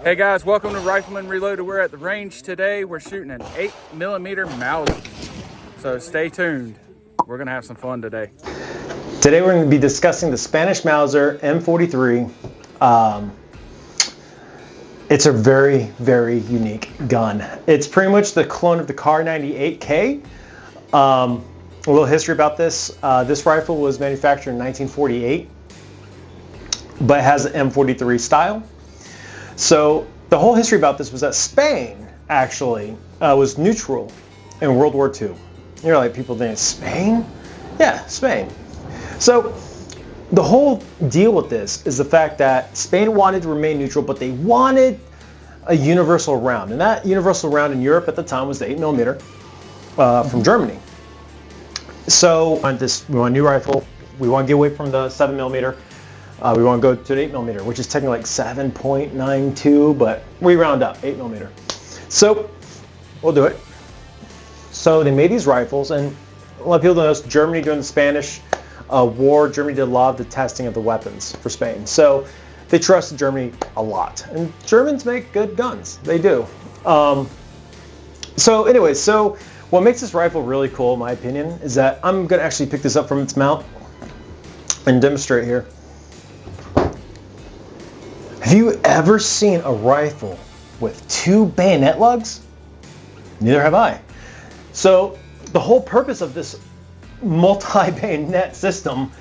Hey guys, welcome to Rifleman Reloaded. We're at the range today. We're shooting an 8mm Mauser. So stay tuned. We're gonna have some fun today. Today we're going to be discussing the Spanish Mauser M43. It's a very, very unique gun. It's pretty much the clone of the Kar 98K. A little history about this. This rifle was manufactured in 1948, but it has an M43 style. So the whole history about this was that Spain actually was neutral in World War II. You're like, people think Spain? Yeah, Spain. So the whole deal with this is the fact that Spain wanted to remain neutral, but they wanted a universal round. And that universal round in Europe at the time was the 8mm from Germany. So we want a new rifle. We want to get away from the 7mm. We want to go to an 8mm, which is technically like 7.92, but we round up 8mm. So we'll do it. So they made these rifles, and a lot of people don't know, Germany during the Spanish War, Germany did a lot of the testing of the weapons for Spain. So they trusted Germany a lot. And Germans make good guns. They do. So anyways, so what makes this rifle really cool, in my opinion, is that I'm going to actually pick this up from its mount and demonstrate here. Have you ever seen a rifle with 2 bayonet lugs? Neither have I. So the whole purpose of this multi-bayonet system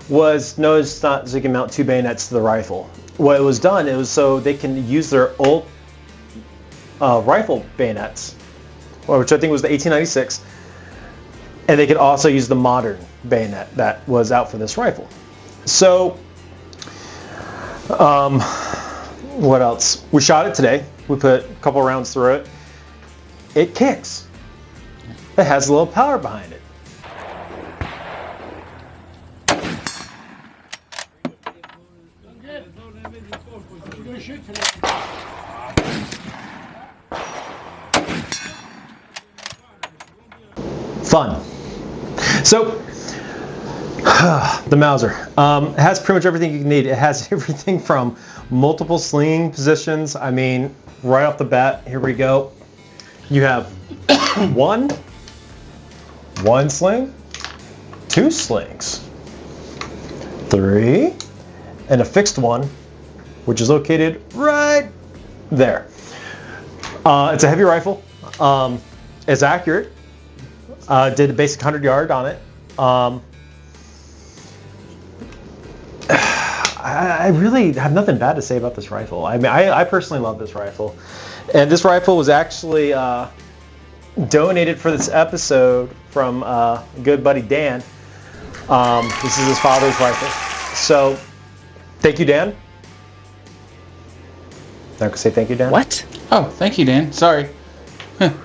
was, no, it's not so you can mount 2 bayonets to the rifle. What it was done, it was so they can use their old rifle bayonets, which I think was the 1896, and they could also use the modern bayonet that was out for this rifle. So what else? We shot it today. We put a couple rounds through it. It kicks. It has a little power behind it. Fun. So the Mauser it has pretty much everything you need. It has everything from multiple slinging positions. I mean, right off the bat, here we go. You have one sling, 2 slings, 3, and a fixed one, which is located right there. It's a heavy rifle. It's accurate. Did a basic 100-yard on it. I really have nothing bad to say about this rifle. I mean, I personally love this rifle. And this rifle was actually donated for this episode from good buddy Dan. This is his father's rifle. So, thank you, Dan. I can say thank you, Dan. What? Oh, thank you, Dan. Sorry.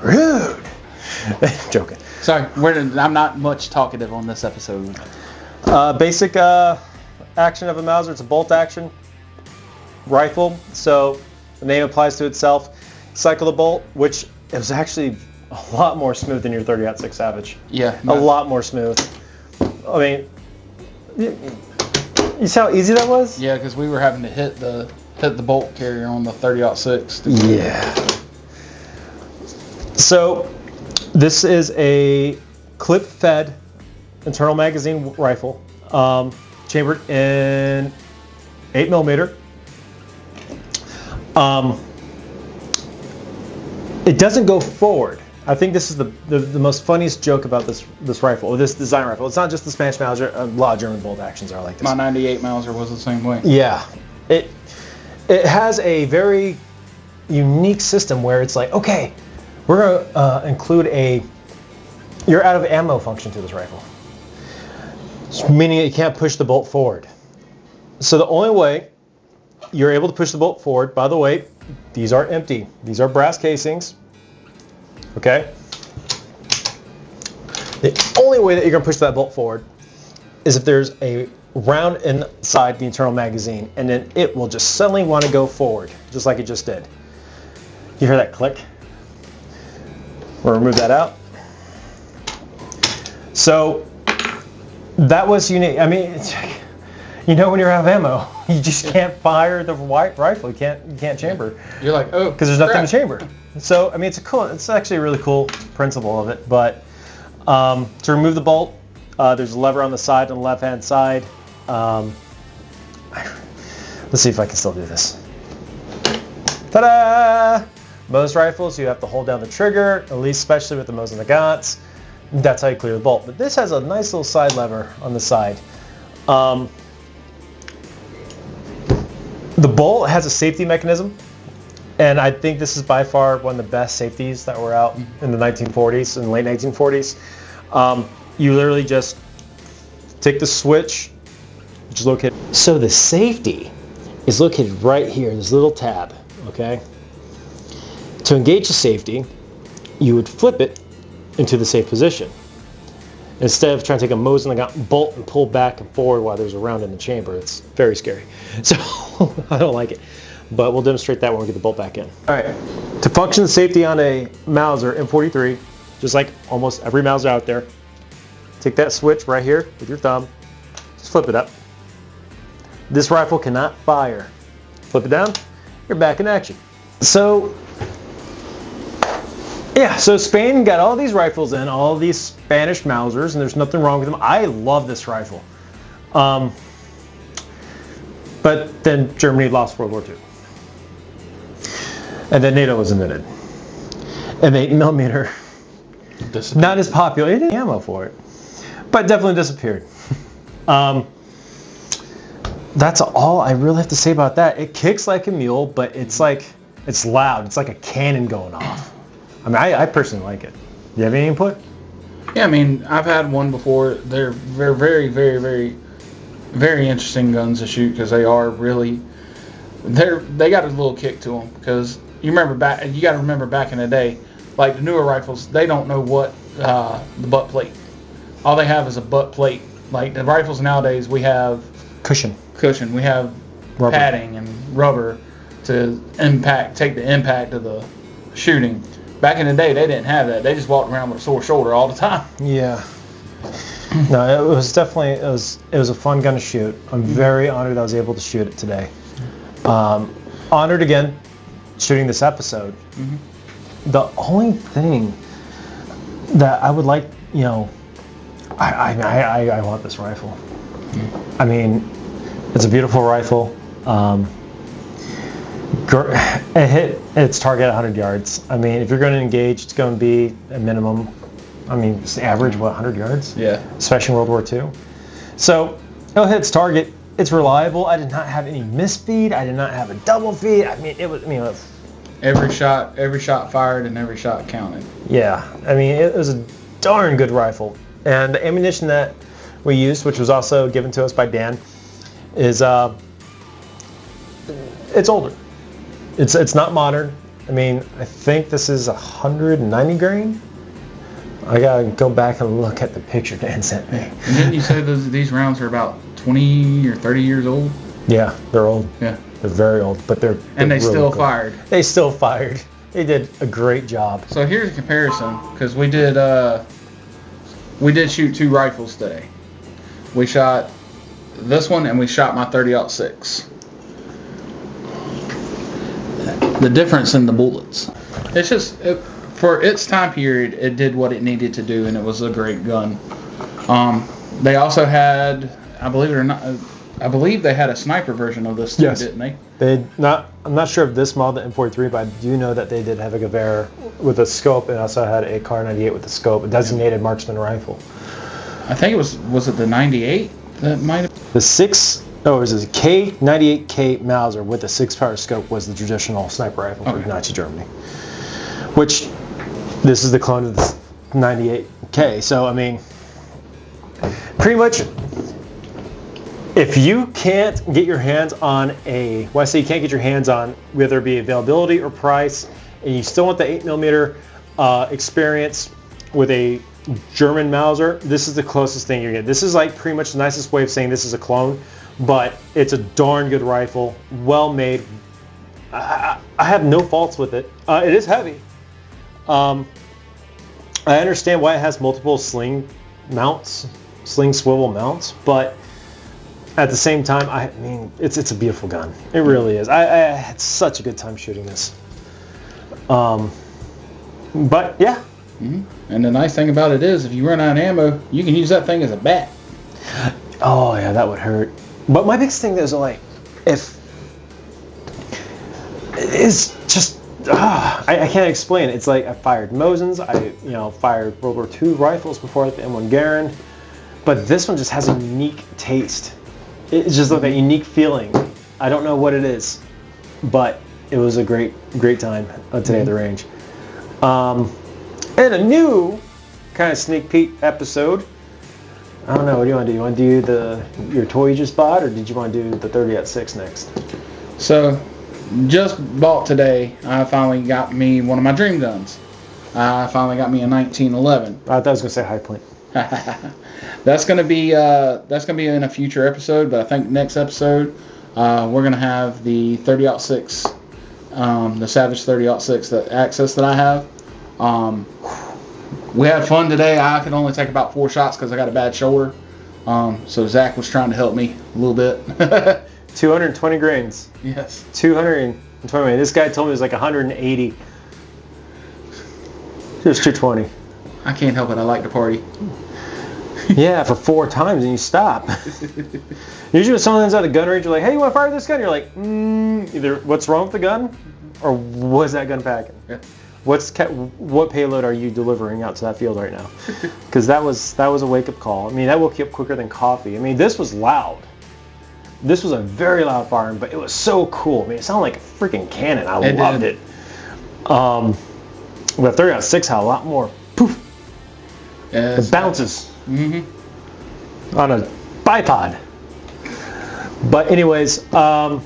Rude. Joking. Sorry, I'm not much talkative on this episode. Basic action of a Mauser. It's a bolt action rifle, so the name applies to itself. Cycle the bolt, which is actually a lot more smooth than your 30-06 Savage. Yeah. A lot more smooth. I mean, you see how easy that was? Yeah, because we were having to hit the bolt carrier on the 30-06. Yeah. So this is a clip-fed internal magazine rifle, chambered in 8mm. It doesn't go forward. I think this is the most funniest joke about this rifle, or this design rifle. It's not just the Spanish Mauser. A lot of German bolt actions are like this. My 98 Mauser was the same way. Yeah. It has a very unique system where it's like, okay, we're going to include a you're out of ammo function to this rifle. Meaning you can't push the bolt forward. So the only way you're able to push the bolt forward, by the way, these are empty. These are brass casings. Okay? The only way that you're going to push that bolt forward is if there's a round inside the internal magazine, and then it will just suddenly want to go forward, just like it just did. You hear that click? We'll remove that out. So that was unique. I mean, you know when you're out of ammo. You just can't fire the rifle. You can't chamber. You're like, oh, because there's nothing to chamber. So I mean, it's actually a really cool principle of it. But to remove the bolt, there's a lever on the side, on the left-hand side. Let's see if I can still do this. Ta-da! Most rifles, you have to hold down the trigger, at least especially with the Mauser Nagants. That's how you clear the bolt. But this has a nice little side lever on the side. The bolt has a safety mechanism, and I think this is by far one of the best safeties that were out in the 1940s and late 1940s. You literally just take the switch, which is located. So the safety is located right here, this little tab, okay? To engage the safety, you would flip it into the safe position. Instead of trying to take a Mauser Nagant bolt and pull back and forward while there's a round in the chamber. It's very scary. So I don't like it. But we'll demonstrate that when we get the bolt back in. All right, to function the safety on a Mauser M43, just like almost every Mauser out there, take that switch right here with your thumb, just flip it up. This rifle cannot fire. Flip it down, you're back in action. So, yeah, so Spain got all these rifles in, all these Spanish Mausers, and there's nothing wrong with them. I love this rifle. But then Germany lost World War II. And then NATO was invented. And the 8mm, not as popular. It had ammo for it, but definitely disappeared. That's all I really have to say about that. It kicks like a mule, but it's loud. It's like a cannon going off. I mean, I personally like it. Do you have any input? Yeah, I mean, I've had one before. They're very, very, very, very, very interesting guns to shoot because they are really. They got a little kick to them because you got to remember back in the day, like the newer rifles, they don't know what the butt plate. All they have is a butt plate. Like the rifles nowadays, we have Cushion. We have Rubber. padding and rubber to take the impact of the shooting. Back in the day, they didn't have that. They just walked around with a sore shoulder all the time. Yeah. No, it was definitely it was a fun gun to shoot. I'm very honored I was able to shoot it today. Honored again, shooting this episode. The only thing that I would like, I want this rifle. I mean, it's a beautiful rifle. It hit its target at 100 yards. I mean, if you're going to engage, it's going to be a minimum. I mean, it's the average, 100 yards? Yeah. Especially in World War II. So, it'll hit its target. It's reliable. I did not have any misfeed. I did not have a double feed. I mean, it was. Every shot fired and every shot counted. Yeah. I mean, it was a darn good rifle. And the ammunition that we used, which was also given to us by Dan, is it's older. It's not modern. I mean, I think this is 190 grain. I gotta go back and look at the picture Dan sent me. And didn't you say these rounds are about 20 or 30 years old? Yeah, they're old. Yeah, they're very old, but they're and they really still cool. fired. They still fired. They did a great job. So here's a comparison, because we did shoot two rifles today. We shot this one and we shot my 30-06. The difference in the bullets. It's just for its time period, it did what it needed to do, and it was a great gun. They also had, I believe it or not, I believe they had a sniper version of this too, yes. Didn't they? I'm not sure of this model, the M43, but I do know that they did have a Gewehr with a scope, and also had a Car 98 with a scope, a designated marksman rifle. I think it was it the 98 that might have. The it was a K98K Mauser with a 6-power scope was the traditional sniper rifle for Nazi Germany. Which, this is the clone of the 98K. So, I mean, pretty much, if you can't get your hands on when I say you can't get your hands on, whether it be availability or price, and you still want the 8mm experience with a German Mauser, this is the closest thing you're gonna get. This is like pretty much the nicest way of saying this is a clone, but it's a darn good rifle, well made. I have no faults with it. It is heavy. I understand why it has multiple sling swivel mounts, but at the same time, I mean, it's a beautiful gun. It really is. I had such a good time shooting this. But yeah. Mm-hmm. And the nice thing about it is, if you run out of ammo, you can use that thing as a bat. Oh yeah, that would hurt. But my biggest thing is like, if it's just I can't explain it. It's like I fired Mosins, I fired World War II rifles before, like the M1 Garand, but this one just has a unique taste. It's just like a unique feeling. I don't know what it is, but it was a great time today at the range. And a new kind of sneak peek episode. I don't know. What do you want to do? You want to do your toy you just bought, or did you want to do the 30-06 next? So, just bought today. I finally got me one of my dream guns. I finally got me a 1911. I thought I was gonna say High Point. That's gonna be in a future episode, but I think next episode we're gonna have the 30-06, the Savage 30-06 that access that I have. We had fun today. I could only take about 4 shots because I got a bad shoulder. So Zach was trying to help me a little bit. 220 grains. Yes. 220 grains. This guy told me it was like 180. Just 220. I can't help it. I like to party. Yeah, for 4 times and you stop. Usually when someone's at a gun range, you're like, hey, you want to fire this gun? You're like, either what's wrong with the gun or what's that gun packing? Yeah. What payload are you delivering out to that field right now? Because that was a wake-up call. I mean, that woke you up quicker than coffee. I mean, this was loud. This was a very loud firing, but it was so cool. I mean, it sounded like a freaking cannon. I loved it. The 30-06 had a lot more poof. It bounces on a bipod. But anyways, we'll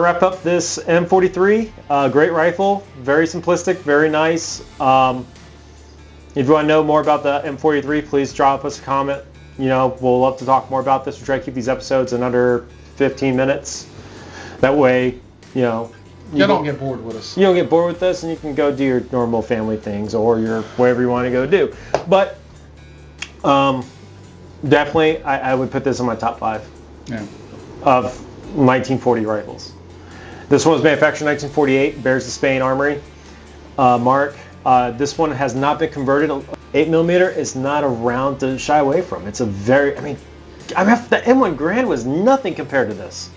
wrap up this M43. Great rifle, very simplistic, very nice. If you want to know more about the M43, please drop us a comment. We'll love to talk more about this. We try to keep these episodes in under 15 minutes. That way, you don't get bored with us. You don't get bored with this, and you can go do your normal family things or your whatever you want to go do. But definitely, I would put this in my top 5 of 1940 rifles. This one was manufactured in 1948, bears the Spain Armory mark. This one has not been converted. 8mm is not around to shy away from. It's a very, I mean, the M1 Garand was nothing compared to this.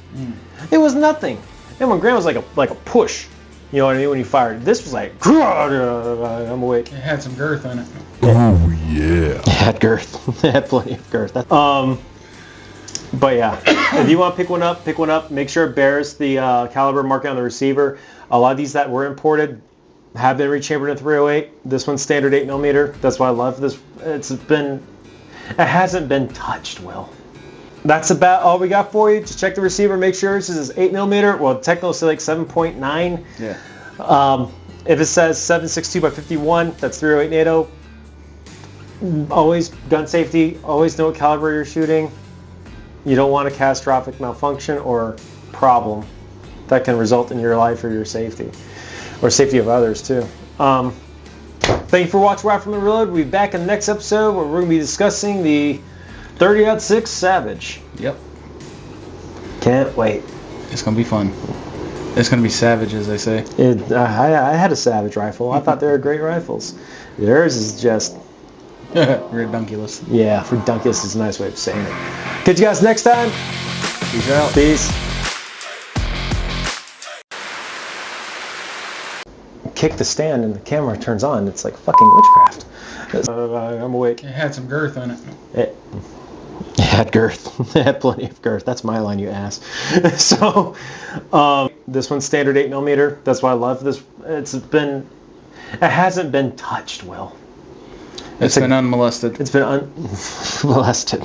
It was nothing. M1 Garand was like a push. You know what I mean? When you fired, this was like, I'm awake. It had some girth in it. Oh yeah. It had girth. It had plenty of girth. But yeah, if you want to pick one up. Make sure it bears the caliber marking on the receiver. A lot of these that were imported have been rechambered in 308. This one's standard 8mm. That's why I love this. It hasn't been touched, Will. That's about all we got for you. Just check the receiver. Make sure this is 8mm. Well, technically say like 7.9. Yeah. If it says 7.62 by 51, that's 308 NATO. Always gun safety. Always know what caliber you're shooting. You don't want a catastrophic malfunction or problem that can result in your life or your safety, or safety of others too. Thank you for watching Rifle from the Reload. We'll be back in the next episode where we're going to be discussing the 30-06 Savage. Yep. Can't wait. It's going to be fun. It's going to be savage, as they say. I had a Savage rifle. I thought they were great rifles. Theirs is just... Redunculous. Yeah, redunculous is a nice way of saying it. Catch you guys next time. Peace out. Peace. Kick the stand and the camera turns on. It's like fucking witchcraft. I'm awake. It had some girth in it. It had girth. It had plenty of girth. That's my line, you ass. So, this one's standard 8mm. That's why I love this. It hasn't been touched, Will. It's been unmolested. It's been unmolested.